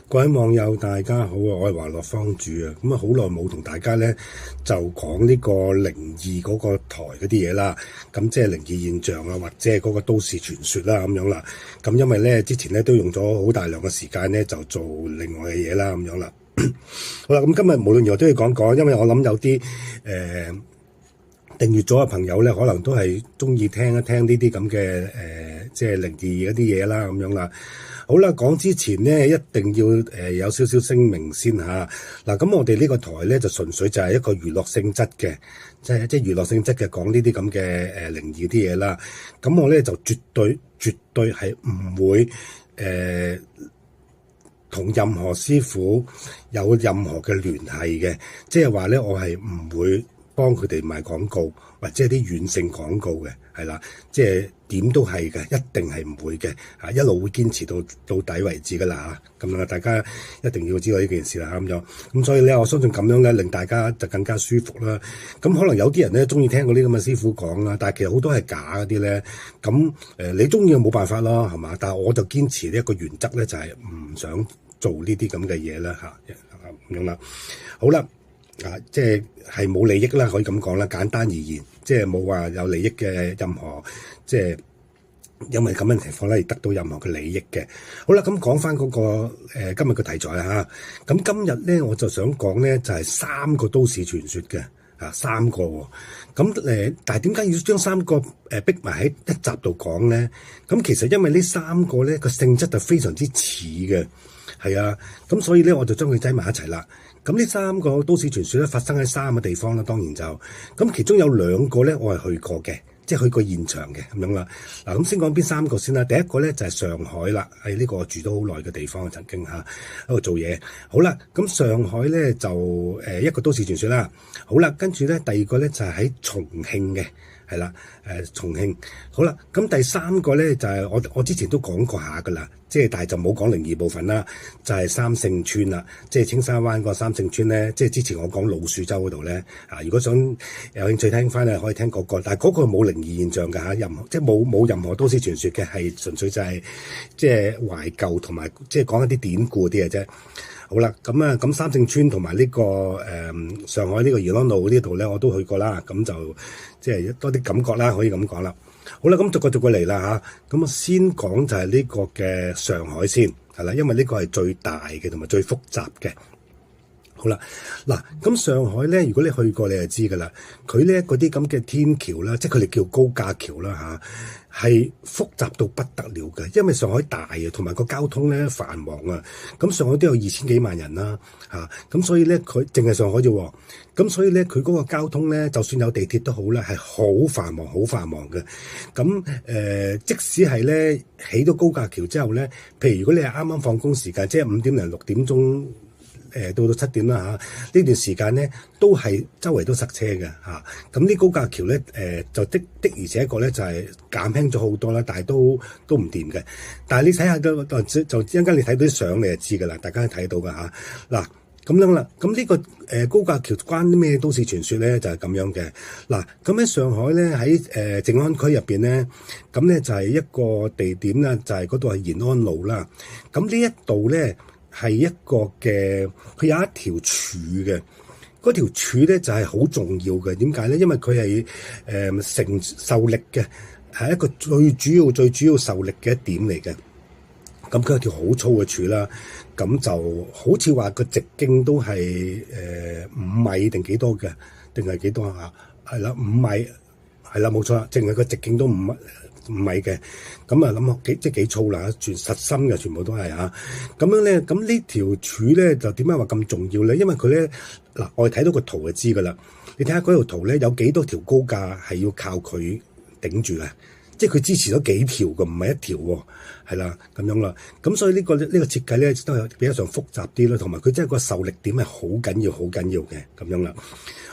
各位網友大家好啊，我係華樂坊主啊，咁啊好耐冇同大家咧就講呢個靈異嗰個台嗰啲嘢啦，咁即係靈異現象啊，或者係嗰個都市傳說啦咁樣啦，咁因為咧之前咧都用咗好大量嘅時間咧就做另外嘅嘢啦咁樣啦，好啦，咁今日無論如何都要講講，因為我諗有啲訂閱咗嘅朋友咧，可能都係中意聽一聽呢啲咁嘅即係靈異嗰啲嘢啦咁樣啦。好啦，講之前咧，一定要有少少聲明先嚇。嗱，咁我哋呢個台咧就純粹就係一個娛樂性質嘅，即係娛樂性質嘅講呢啲咁嘅靈異啲嘢啦。咁我咧就絕對係唔會同任何師傅有任何嘅聯繫嘅，即係話咧我係唔會幫佢哋賣廣告或者係啲軟性廣告嘅，係啦，即係點都係嘅，一定係唔會嘅，一路會堅持到底為止噶啦嚇，咁樣大家一定要知道呢件事啦咁樣，咁所以咧我相信咁樣咧令大家就更加舒服啦。咁可能有啲人咧中意聽嗰啲咁嘅師傅講啦，但係其實好多係假嗰啲咧，咁你中意就冇辦法咯，係嘛？但係我就堅持呢一個原則咧，就係唔想做呢啲咁嘅嘢啦嚇，咁樣啦，好啦。即係冇利益啦，可以咁講啦。簡單而言，即係冇話有利益嘅任何，即係因為咁樣情況咧而得到任何嘅利益嘅。好啦，咁講翻嗰個今日嘅題材啊嚇。咁今日咧我就想講咧就係3個都市傳說嘅3個喎。咁但係點解要將3個逼埋喺一集度講咧？咁其實因為呢3個咧個性質就非常之似嘅，係啊。咁所以咧我就將佢擠埋一齊啦。咁呢3個都市傳說咧發生喺3個地方啦，當然就咁其中有2個咧我係去過嘅，即係去過現場嘅咁樣啦。嗱，咁先講邊3個先啦。第一個咧就係上海啦，喺呢個住咗好耐嘅地方，曾經喺度做嘢。好啦，咁上海咧就一個都市傳說啦。好啦，跟住咧第二個咧就係喺重慶嘅。係啦，重慶好啦，咁第3個咧就係我之前都講過下噶啦，即係但係就冇講靈異部分啦，就係三聖村啦，即係青沙灣個三聖村咧，即係之前我講老鼠洲嗰度咧，如果想有興趣聽翻咧，可以聽嗰個，但係嗰個冇靈異現象㗎嚇，即係冇任何都市傳說嘅，係純粹就係即係懷舊同埋即係講一啲典故啲嘅啫。好啦，咁三聖村同埋呢個上海呢個宜安路呢度咧，我都去過啦，咁就即係多啲感覺啦，可以咁講啦。好啦，咁逐個嚟啦嚇，咁我先講就係呢個嘅上海先，係啦，因為呢個係最大嘅同埋最複雜嘅。好啦，嗱，咁上海咧，如果你去過你就知㗎啦，佢咧嗰啲咁嘅天橋啦，即係佢哋叫高架橋啦嚇，係複雜到不得了嘅，因為上海大啊，同埋個交通咧繁忙啊，咁上海都有2000幾萬人啦嚇，咁所以咧佢淨係上海啫喎，咁所以咧佢嗰個交通咧，就算有地鐵都好啦，係好繁忙嘅，咁即使係咧起咗高架橋之後咧，譬如如果你係啱啱放工時間，即係5點零6點鐘。到7點啦嚇，呢段時間咧都係周圍都塞車嘅嚇，咁啲高架橋咧就的而且確咧就係減輕咗好多啦，但係都唔掂嘅。但係你睇下就一陣間你睇到啲相你就知㗎啦，大家睇到㗎嚇。嗱咁樣啦，咁呢個高架橋關啲咩都市傳說咧就係咁樣嘅。嗱，咁喺上海咧喺靜安區入邊咧，咁咧就係一個地點啦，就係嗰度係延安路啦。咁呢一度咧。係一個嘅，佢有一條柱嘅，嗰條柱咧就係好重要嘅。點解咧？因為佢係承受力嘅，係一個最主要受力嘅一點嚟嘅。咁佢有條好粗嘅柱啦，咁就好似話個直徑都係5米定幾多嘅，定係幾多啊？係啦，5米，係啦，冇錯啦，淨係個直徑都5米嘅，咁啊諗即係幾粗啦，全實心嘅，全部都係嚇。咁樣咧，咁呢條柱咧就點解話咁重要咧？因為佢咧嗱，我哋睇到個圖就知㗎啦。你睇下嗰條圖咧，有幾多條高架係要靠佢頂住嘅，即係佢支持咗幾條嘅，唔係一條喎，係啦咁樣啦。咁所以呢個設計咧都係比較上複雜啲啦，同埋佢真係個受力點係好緊要嘅咁樣啦。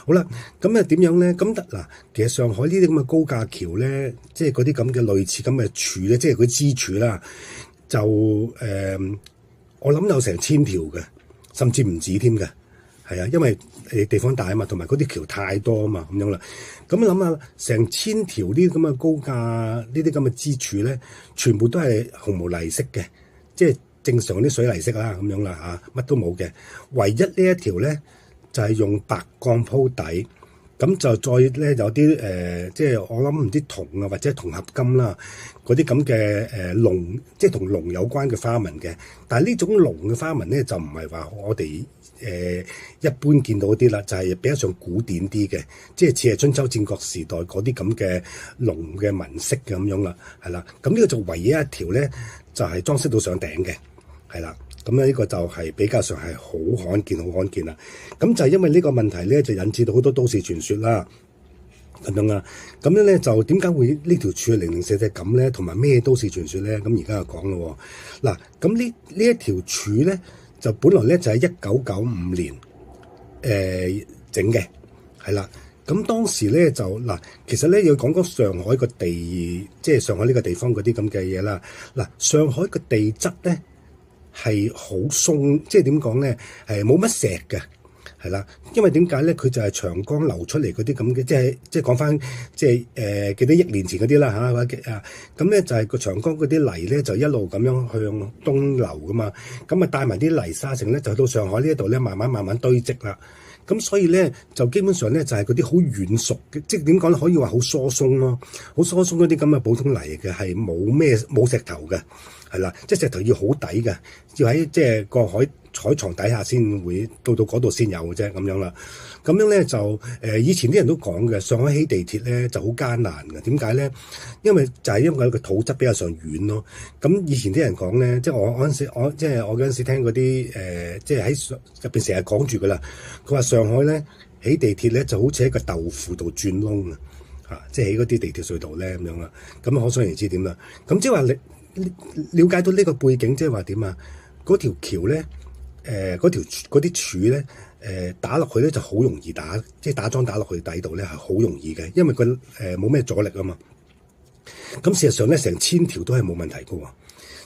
好啦，咁點樣咧？咁嗱，其實上海呢啲咁嘅高架橋咧，即係嗰啲咁嘅類似咁嘅柱咧，即係佢支柱啦，就我諗有成1000條嘅，甚至唔止添嘅，係啊，因為地方大啊嘛，同埋嗰啲橋太多啊嘛，咁樣啦。咁諗下，成1000條呢啲咁嘅高架，呢啲咁嘅支柱咧，全部都係紅毛泥色嘅，即係正常啲水泥色啦咁樣啦乜都冇嘅。唯一呢一條咧就係用白鋼鋪底。咁就再咧有啲即係我諗唔知銅啊或者銅合金啦，嗰啲咁嘅龍，即係同龍有關嘅花紋嘅。但係呢種龍嘅花紋咧就唔係話我哋一般見到啲啦，就係比較上古典啲嘅，即係似係春秋戰國時代嗰啲咁嘅龍嘅紋飾嘅咁樣啦，係啦。咁呢個就唯一一條咧就係裝飾到上頂嘅，係啦。咁咧呢個就係比較上係好罕見啦。咁就係因為呢個問題咧，就引致到好多都市傳說啦，咁樣啦。咁樣咧就點解會呢條柱零零舍舍咁咧？同埋咩都市傳說咧？咁而家就講咯。嗱，咁呢一條柱咧，就本來咧就係1995年整嘅，係啦。咁當時咧就嗱，其實咧要講上海個地，即係上海呢個地方嗰啲咁嘅嘢啦。嗱，上海個地質咧係好鬆，即係點講咧？係冇乜石嘅，係啦。因為點解咧？佢就係長江流出嚟嗰啲咁嘅，即係講翻，即係幾多億年前嗰啲啦嚇，咁咧就係個長江嗰啲泥咧就一路咁樣向東流噶嘛，咁啊帶埋啲泥沙城咧就去到上海呢一度咧慢慢堆積啦。咁所以咧就基本上咧就係嗰啲好軟熟嘅，即係點講咧？可以話好疏鬆咯，好疏鬆嗰啲咁嘅普通泥嘅，係冇石頭嘅。係啦，即係石頭要好底嘅，要喺即係個海床底下先會到嗰度先有嘅啫，咁樣啦。咁樣咧就以前啲人都講嘅，上海起地鐵咧就好艱難嘅。點解咧？因為個土質比較上軟咯。咁以前啲人講咧，即係我嗰陣時，我嗰陣時聽嗰啲即係喺入邊成日講住噶啦。佢話上海咧起地鐵咧就好似喺個豆腐度鑽窿啊，即係喺嗰啲地鐵隧道咧咁樣啦。咁可想而知點啦。咁即係話了解到呢個背景，即係話點啊？嗰條橋咧，嗰啲柱咧，打落去咧就好容易打，即係打樁打落去底度咧係好容易嘅，因為佢冇咩阻力啊嘛。咁事實上咧，成千條都係冇問題㗎喎，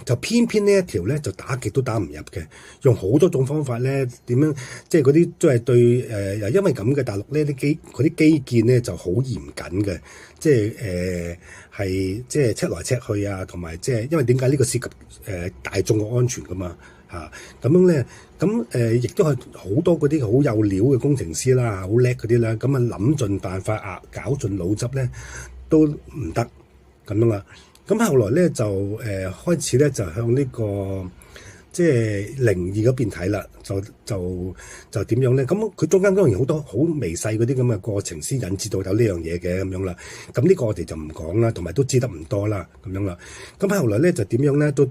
就偏偏呢一條咧就打極都打唔入嘅，用好多種方法咧點樣，即係嗰啲都係對又因為咁嘅大陸咧啲基建咧就好嚴謹嘅，即係係即係赤來赤去啊，同埋即係因為點解呢個涉及大眾嘅安全㗎嘛嚇，咁樣咧咁亦都係好多嗰啲好有料嘅工程師啦，好叻嗰啲啦，咁啊諗盡辦法啊，搞盡腦汁咧都唔得咁樣啦。咁後來咧就開始咧就向呢個即係靈異嗰邊睇啦，就點樣咧？咁佢中間當然好多好微細嗰啲咁嘅過程先引致到有呢樣嘢嘅咁樣啦。咁呢個我哋就唔講啦，同埋都知得唔多啦咁樣啦。咁後來咧就點樣咧？到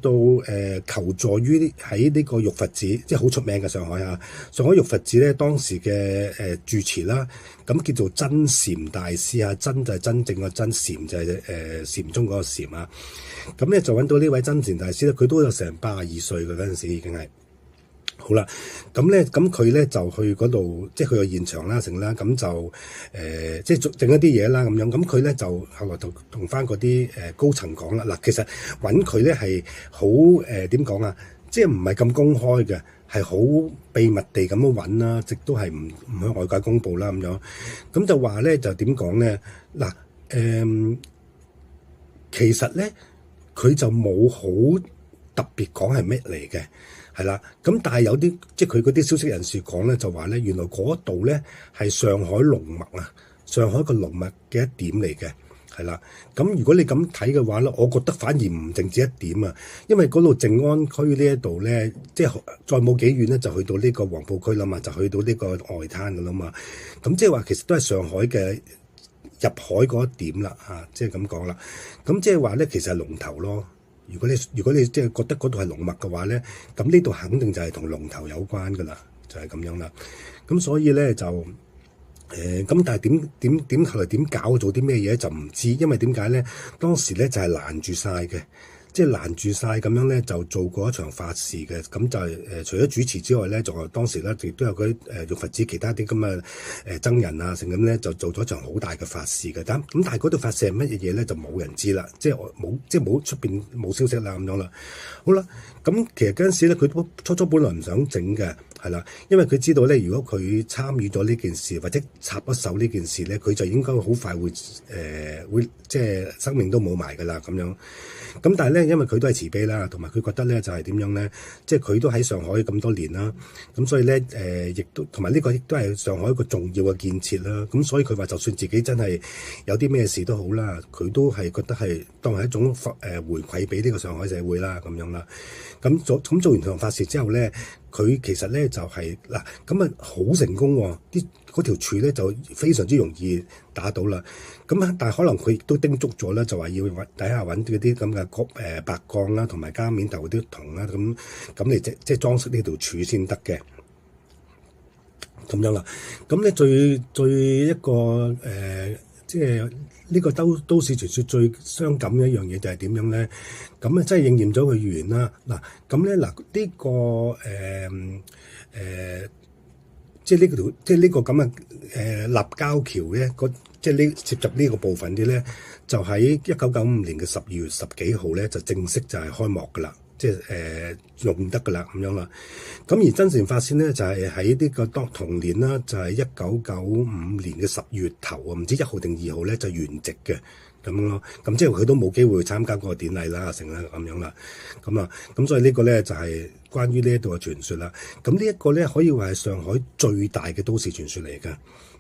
求助於喺呢個玉佛寺，即係好出名嘅上海啊！上海玉佛寺咧當時嘅住持啦，咁叫做真禪大師啊，真就係真正嘅真，禪就係禪宗嗰個禪啊。咁咧就揾到呢位真禪大師咧，佢都有成82歲嘅嗰陣時已經係好啦。咁佢咧就去嗰度，即係佢個現場啦，成啦，咁就即係整一啲嘢啦咁樣。咁佢咧就後來同翻嗰啲高層講啦。嗱，其實揾佢咧係好點講啊？即係唔係咁公開嘅，係好秘密地咁樣揾啦，直都係唔向外界公佈啦咁樣。咁就話咧就點講咧？嗱其實咧。佢就冇好特別講係咩嚟嘅，係啦。咁但係有啲即係佢嗰啲消息人士講咧，就話咧原來嗰度咧係上海龍脈啊，上海個龍脈嘅一點嚟嘅，係啦。咁如果你咁睇嘅話咧，我覺得反而唔淨止一點啊，因為嗰度靜安區呢一度咧，即係再冇幾遠咧就去到呢個黃埔區啦嘛，就去到呢個外灘㗎啦嘛。咁即係話其實都係上海嘅入海嗰一點啦，即係咁講啦。咁即係話咧，其實係龍頭咯。如果你即係覺得嗰度係龍脈嘅話咧，咁呢度肯定就係同龍頭有關噶啦，就係咁樣啦。咁所以咧就咁但係點後來點搞做啲咩嘢就唔知，因為點解咧？當時咧就係攔住晒嘅。即係攔住晒咁樣咧，就做過一場法事嘅。咁就係除咗主持之外咧，仲有當時咧亦都有嗰啲玉佛寺其他啲咁嘅僧人啊，成咁咧就做咗一場好大嘅法事嘅。但係嗰度法事係乜嘢嘢咧，就冇人知啦。即係冇出邊冇消息啦咁樣啦。好啦，咁其實嗰陣時咧，佢都初本來唔想整嘅，係啦，因為佢知道咧，如果佢參與咗呢件事或者插一手呢件事咧，佢就應該好快會即係生命都冇埋㗎啦咁樣。咁但係咧，咧，因為佢都係慈悲啦，同埋佢覺得咧就係點樣咧，即係佢都喺上海咁多年啦，咁所以咧亦都同埋呢個亦都係上海一個重要嘅建設啦。咁所以佢話就算自己真係有啲咩事都好啦，佢都係覺得係當係一種回饋俾呢個上海社會啦，咁樣啦。咁做完堂法事之後咧，佢其實咧就係嗱咁啊好成功喎，嗰條柱咧就非常之容易打到啦。咁啊，但係可能佢亦都叮囑咗咧，就話要底下揾嗰啲咁嘅白鋼啦，同埋加面頭嗰啲銅啦，咁你即係裝飾呢條柱先得嘅。咁樣啦，咁咧最一個即係呢個都市傳說最傷感嘅一樣嘢就係點樣咧？咁啊真係應驗咗佢預言啦。嗱，咁咧呢個即係呢個咁嘅立交橋咧，即係呢涉及呢個部分啲咧，就喺1995年嘅12月10幾號咧，就正式就係開幕噶啦。即係用得噶啦咁樣啦，咁而真善法師咧就係喺呢個同年啦，就係1995年嘅10月頭啊，唔知1號定2號咧就圓寂嘅咁樣咯。咁即係佢都冇機會參加嗰個典禮啦，成啦咁樣啦。咁所以呢個咧就係關於呢一度嘅傳說啦。咁呢一個咧可以話係上海最大嘅都市傳說嚟㗎。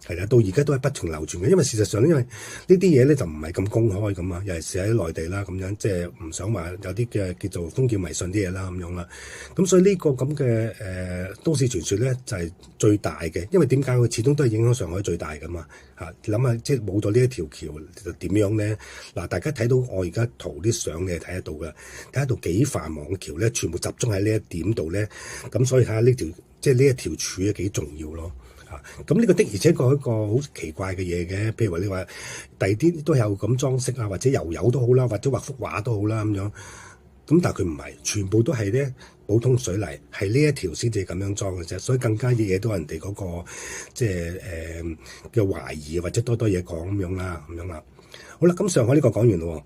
係啦，到而家都係不停流傳嘅，因為事實上因為呢啲嘢咧就唔係咁公開咁啊，尤其是喺內地啦咁樣，即係唔想話有啲嘅叫做封建迷信啲嘢啦咁樣啦。咁所以呢個咁嘅都市傳說咧就係最大嘅，因為點解佢始終都係影響上海最大㗎嘛嚇？諗下即係冇咗呢一條橋就點樣咧？嗱，大家睇到我而家圖啲相你係睇得到㗎，睇得到幾繁忙嘅橋咧，全部集中喺呢一點度咧，咁所以睇下呢條即係呢一條柱係幾重要咯。咁呢個的而且確係一個好奇怪嘅嘢嘅，譬如話你話第啲都有咁裝飾啊，或者油都好啦，或者畫幅畫都好啦咁樣。咁但係佢唔係，全部都係咧普通水泥，係呢一條先至咁樣裝嘅啫，所以更加惹到人哋嗰個即係嘅懷疑或者多嘢講咁樣啦，咁樣啦。好啦，咁上海呢個講完咯，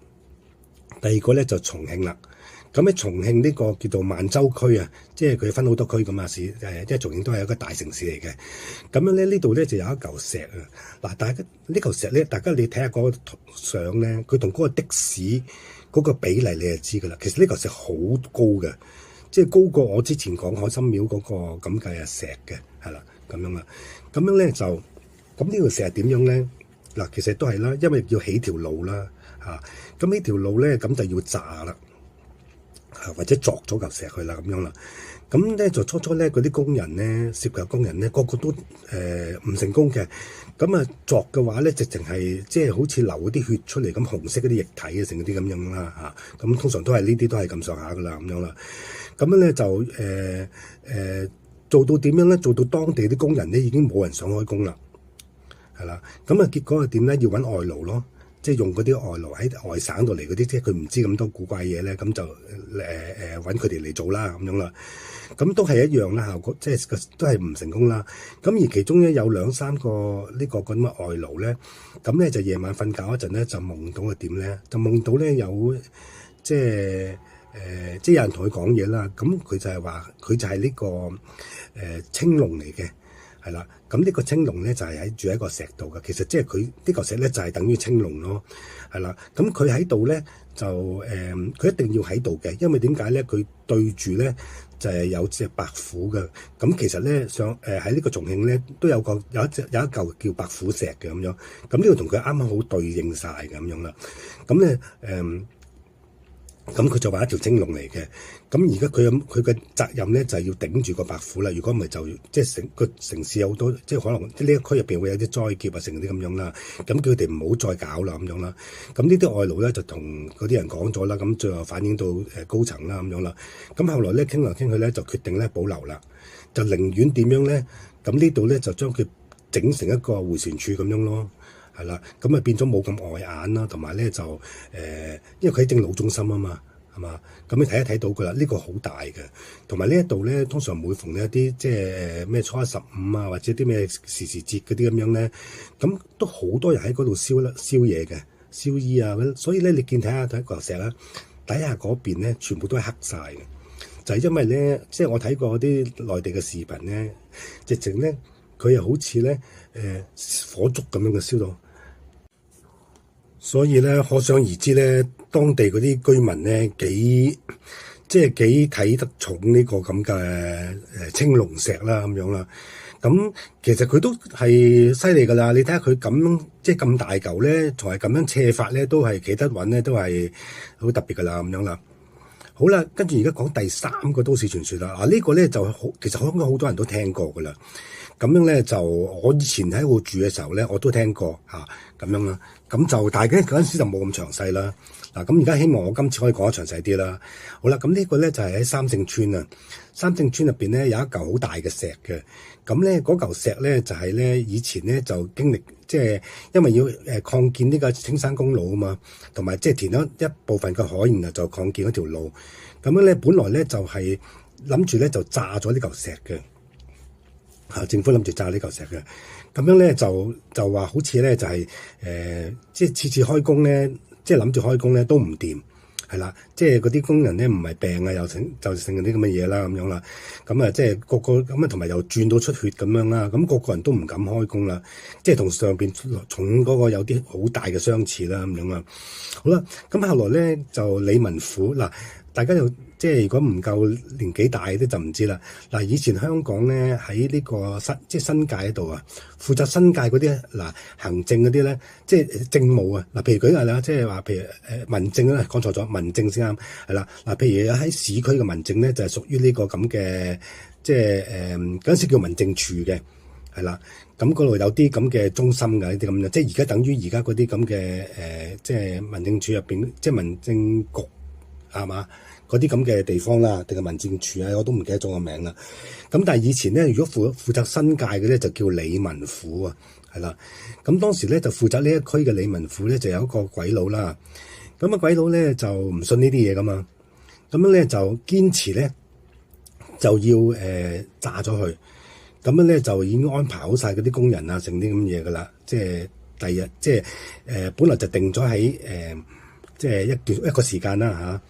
第二個咧就重慶啦。咁喺重慶呢個叫做萬州區啊，即係佢分好多區咁啊，即係重慶都係一個大城市嚟嘅。咁樣咧呢度咧就有一嚿石啊。嗱，大家呢嚿石咧，大家你睇下嗰個相咧，佢同嗰個的士嗰個比例你就知噶啦。其實呢嚿石好高嘅，即係高過我之前講海心廟嗰個咁計石嘅，係啦咁樣啦。咁樣咧就咁呢條石係點樣咧？嗱，其實都係啦，因為要起條路啦嚇。咁呢條路咧咁就要炸啦。或者鑿咗嚿石去啦咁樣啦，咁咧就初咧嗰啲工人咧，涉及工人咧，個個都唔成功嘅。咁啊鑿嘅話咧，直情係即係好似流嗰啲血出嚟咁，紅色嗰啲液體啊，成嗰啲咁樣啦嚇。咁通常都係呢啲都係咁上下噶啦咁樣啦。咁樣咧就做到點樣咧？做到當地啲工人咧已經冇人想開工啦，係啦。咁啊結果係點咧？要揾外勞咯。即係用嗰啲外勞喺外省度嚟嗰啲，即係佢唔知咁多古怪嘢咧，咁就揾佢哋嚟做啦咁樣啦。咁都係一樣啦，效果即係都係唔成功啦。咁而其中咧有2-3個呢個咁嘅外勞咧，咁咧就夜晚瞓覺嗰陣咧就夢到係點咧？就夢到咧有即係有人同佢講嘢啦。咁佢就係話佢就係呢個青龍嚟嘅。係啦，咁呢個青龍咧就係住喺個石度嘅，其實即係佢呢個石咧就係等於青龍咯，係啦。咁佢喺度咧就佢一定要喺度嘅，因為點解咧？佢對住咧就係有隻白虎嘅。咁其實咧喺呢個重慶咧都有一嚿叫白虎石嘅咁樣。咁呢個同佢啱啱好對應晒嘅咁樣啦。咁咧咁佢就話一條青龍嚟嘅，咁而家佢嘅責任咧就係要頂住個白虎啦。如果唔係就即係個城市有好多即係可能呢一區入邊會有啲災劫啊，成啲咁樣啦。咁叫佢哋唔好再搞啦咁樣啦。咁呢啲外勞咧就同嗰啲人講咗啦，咁最後反映到高層啦咁樣啦。咁後來咧傾嚟傾去咧就決定咧保留啦，就寧願點樣咧？咁呢度咧就將佢整成一個迴旋處咁樣咯。係啦，咁啊變咗冇咁礙眼啦，同埋咧就因為佢喺正路中心啊嘛，係嘛？咁你睇到㗎啦，呢個好大嘅，同埋呢一度咧，通常每逢一啲即係咩初一15啊，或者啲咩時節嗰啲咁樣咧，咁都好多人喺嗰度燒嘢嘅，燒衣啊，所以咧你見睇嚿石啦，底下嗰邊咧全部都係黑晒嘅，就係因為咧，即係我睇過啲內地嘅視頻咧，直情咧佢又好似咧火燭咁樣嘅燒到。所以咧，可想而知咧，當地嗰啲居民咧幾睇得重呢個咁嘅青龍石啦咁樣啦。咁其實佢都係犀利㗎啦！你睇下佢咁即係咁大嚿咧，同埋咁樣斜法咧，都係企得穩咧，都係好特別㗎啦咁樣啦。好啦，跟住而家講第三個都市傳說啦。呢個咧就好，其實香港好多人都聽過㗎啦。咁樣咧就我以前喺度住嘅時候咧，我都聽過咁樣啦。咁就但係嗰陣時就冇咁詳細啦。咁而家希望我今次可以講得詳細啲啦。好啦，咁呢個咧就係喺三聖村啊。三聖村入邊咧有一嚿好大嘅石嘅。咁咧嗰嚿石咧就係咧以前咧就經歷即係因為要擴建呢個青山公路啊嘛，同埋即係填咗一部分嘅海，然後就擴建一條路。咁樣咧本來咧就係諗住咧就炸咗呢嚿石嘅。政府諗住炸呢嚿石嘅，咁樣咧就話好似咧就係即係次次開工咧，即係諗住開工咧都唔掂，係啦，即係嗰啲工人咧唔係病啊，又成啲咁嘅嘢啦咁樣啦，咁即係個個咁同埋又轉到出血咁樣啦，咁個個人都唔敢開工啦，即係同上邊重嗰個有啲好大嘅相似啦咁樣啦。好啦，咁後來咧就理民府大家又即係如果唔夠年紀大啲就唔知啦。以前香港咧喺呢個新界嗰度啊，負責新界嗰啲行政嗰啲咧，即係政務啊。譬如舉例啦，即係話譬如民政咧，講錯咗，民政先啱係啦。譬如喺市區嘅民政咧，就係屬於呢個咁嘅，即係嗰陣時叫民政處嘅係啦。咁嗰度有啲咁嘅中心嘅呢啲咁嘅，即係而家等於而家嗰啲咁嘅即係民政處入邊，即係民政局。係嘛？嗰啲咁嘅地方啦，定係民政處啊，我都唔記得咗個名啦。咁但係以前咧，如果負責新界嘅咧，就叫理民府啊，係啦。咁當時咧就負責呢一區嘅理民府咧，就有一個鬼佬啦。咁鬼佬咧就唔信呢啲嘢噶嘛，咁樣咧就堅持咧就要炸咗佢。咁樣咧就已經安排好晒嗰啲工人啊，成啲咁嘢噶啦。即係第二日，即係本來就定咗喺即係一個時間啦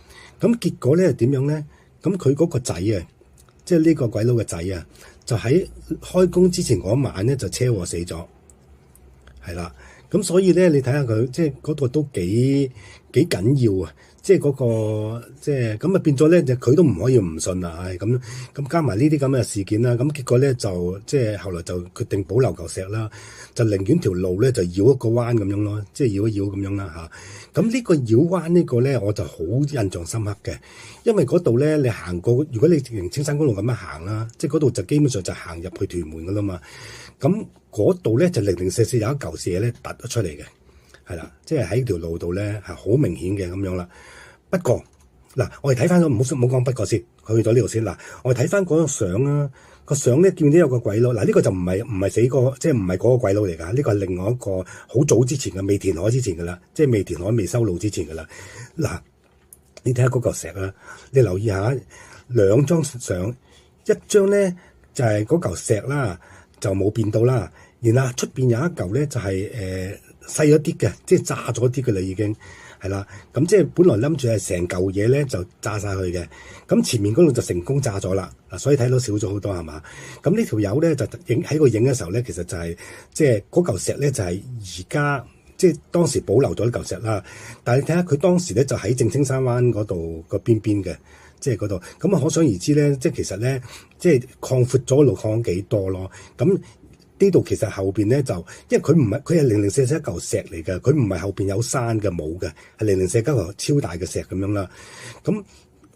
咁結果咧點樣咧？咁佢嗰個仔啊，即係呢個鬼佬嘅仔啊，就喺開工之前嗰晚咧就車禍死咗，係啦。咁所以咧，你睇下佢即係嗰度都幾緊要啊！即係嗰個即係咁啊，變咗咧就佢都唔可以唔信啊！咁加埋呢啲咁嘅事件啦，咁結果咧就即係後來就決定保留嚿石啦，就寧願條路咧就繞一個彎咁樣咯，即係繞一繞咁樣啦咁呢個繞彎呢個咧我就好印象深刻嘅，因為嗰度咧你行過，如果你沿青山公路咁樣行啦，即係嗰度就基本上就行入去屯門噶啦嘛。咁嗰度咧就零零舍舍有一嚿石咧突咗出嚟嘅，係啦，即係喺條路度咧係好明顯嘅咁樣啦。不過我哋睇翻唔好講不過先，去到呢度先我哋睇翻嗰個相啦。個相咧見到有個鬼佬，呢個就唔係死過，即係唔係嗰個鬼佬嚟㗎。呢個係另外一個好早之前嘅，未填海之前㗎啦，即係未填海未修路之前㗎啦。你睇下嗰嚿石啦，你留意下兩張相，一張咧就係嗰嚿石啦，就冇變到啦。然後出邊有一嚿咧就係細咗啲嘅，即係炸咗啲嘅啦已經。係啦，咁即係本來諗住係成嚿嘢咧就炸晒佢嘅，咁前面嗰度就成功炸咗啦，所以睇到少咗好多係嘛？咁呢條友咧就喺個影嘅時候咧，其實就係即係嗰嚿石咧就係而家即係當時保留咗呢嚿石啦。但係你睇下佢當時咧就喺正青山灣嗰度個邊嘅，即係嗰度，咁可想而知咧，即係其實咧即係擴闊咗路擴幾多咯，咁。呢度其實後邊咧就，因為佢係零零舍舍一嚿石嚟嘅，佢唔係後邊有山嘅冇嘅，係零零舍舍一嚿超大嘅石咁樣啦。咁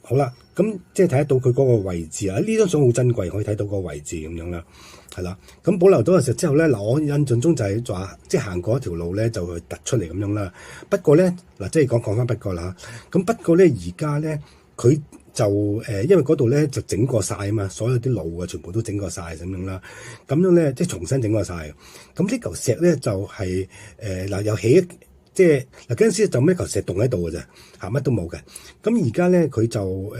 好啦，咁即係睇得到佢嗰個位置啊！呢張相好珍貴，可以睇到個位置咁樣啦，係啦。咁保留咗嘅石之後咧，我印象中就係話，即係行過一條路咧就突出嚟咁樣啦。不過咧即係講翻不過啦。咁不過咧而家咧佢。就因為嗰度咧就整過晒啊嘛，所有啲路啊全部都整過晒咁樣啦，咁樣咧即係重新整過晒。咁呢嚿石咧就係又起即係嗰陣時就咩嚿石棟喺度嘅啫，乜都冇嘅。咁而家咧佢就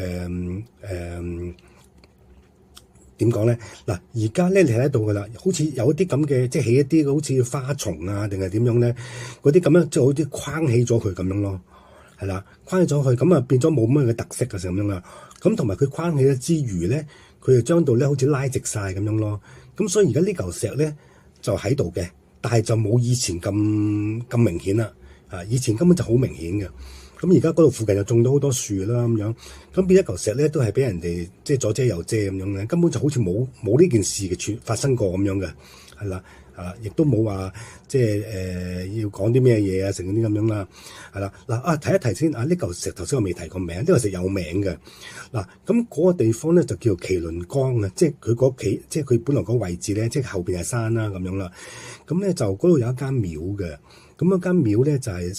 點講咧？而家咧你睇得到噶啦，好似有一啲咁嘅，即係起一啲好似花叢啊，定係點樣咧？嗰啲咁樣即係好似框起咗佢咁樣咯。係啦，框起咗佢，咁變咗冇乜嘅特色嘅咁樣啦。咁同埋佢框起咗之餘咧，佢就將到咧好似拉直晒咁樣咯。咁所以而家呢嚿石咧就喺度嘅，但係就冇以前咁明顯啦。以前根本就好明顯嘅。咁而家嗰度附近又種咗好多樹啦，咁樣咁變一嚿石咧，都係俾人哋即係左遮右遮咁樣咧，根本就好似冇呢件事嘅發生過咁樣嘅，係啦。亦都冇話即係要講啲咩嘢啊，成啲咁樣啦，係啦。嗱提一提先呢嚿石頭先我未提過名，呢嚿石有名嘅。嗱咁嗰個地方咧就叫做麒麟崗啊，即係佢嗰企，即係佢本來嗰個位置咧，即係後邊係山啦咁樣啦。咁咧就嗰度有一間廟嘅，咁嗰間廟咧就係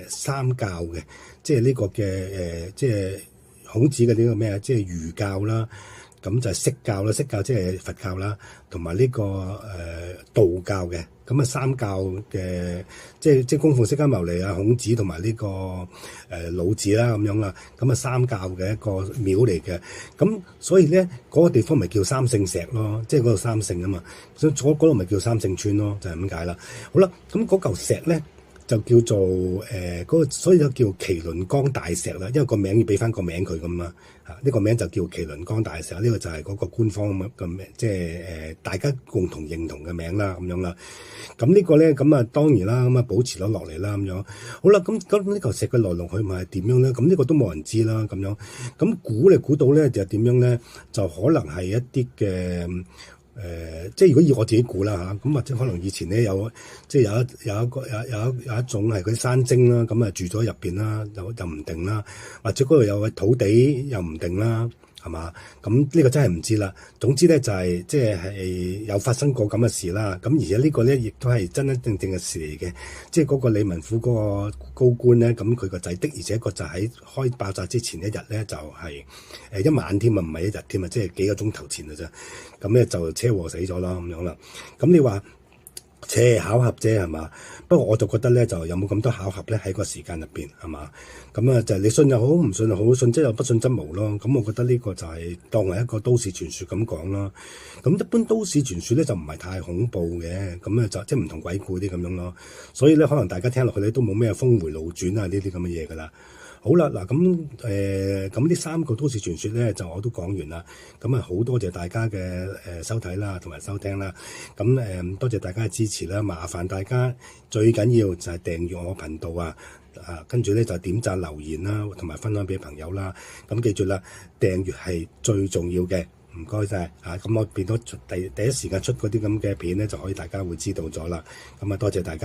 三教嘅，即係呢個嘅即係孔子嘅呢個咩啊，即係儒教啦。咁就係釋教啦，釋教即係佛教啦，同埋呢個道教嘅，咁啊三教嘅，即係供奉釋迦牟尼啊、孔子同埋呢個老子啦咁樣啦，咁啊三教嘅一個廟嚟嘅，咁所以咧嗰個地方咪叫三聖石咯，即係嗰度三聖啊嘛，所以嗰度咪叫三聖村咯，就係咁解啦。好啦，咁嗰嚿石咧就叫做嗰個，所以就叫麒麟崗大石啦，因為個名要俾翻個名佢咁啊。呢個名就叫麒麟崗大石，呢個就係嗰個官方嘅名，即係大家共同認同嘅名啦，咁樣啦。咁呢個咧，咁啊當然啦，咁啊保持咗落嚟啦，咁樣。好啦，咁呢嚿石嘅來龍去脈係點樣咧？咁呢個都冇人知啦，咁樣。咁估到咧就點樣咧？就可能係一啲嘅。即係如果以我自己估啦嚇，咁或者可能以前咧即係有一種係嗰啲山精啦，咁啊住咗入邊啦，又唔定啦，或者嗰度有個土地又唔定啦，係嘛？咁呢個真係唔知啦。總之咧就係即係有發生過咁嘅事啦。咁而且呢個咧亦都係真真正正嘅事嚟嘅。即係嗰個理民府嗰個高官咧，咁佢個仔的而且確就喺開爆炸之前一日咧，就係一晚添啊，唔係一日添啊，即係幾個鐘頭前嘅啫。咁咧就車禍死咗啦，咁樣啦。咁你話巧合啫係嘛？不過我就覺得咧，就有冇咁多巧合咧喺個時間入邊係嘛？咁啊就係你信又好，唔信又好，信則有，不信則無咯。咁我覺得呢個就係當為一個都市傳說咁講啦。咁一般都市傳說咧就唔係太恐怖嘅，咁咧就即係唔同鬼故啲咁樣咯。所以咧可能大家聽落去咧都冇咩峰迴路轉啊呢啲咁嘅嘢㗎啦。好啦，嗱咁呢三個都市傳說咧就我都講完啦。咁啊好多謝大家嘅收睇啦，同埋收聽啦。咁多謝大家嘅支持啦，麻煩大家最緊要就係訂閱我頻道啊，跟住咧就點讚留言啦，同埋分享俾朋友啦。咁記住啦，訂閱係最重要嘅，唔該晒啊！咁我變咗第一時間出嗰啲咁嘅片咧，就可以大家會知道咗啦。咁啊多謝大家。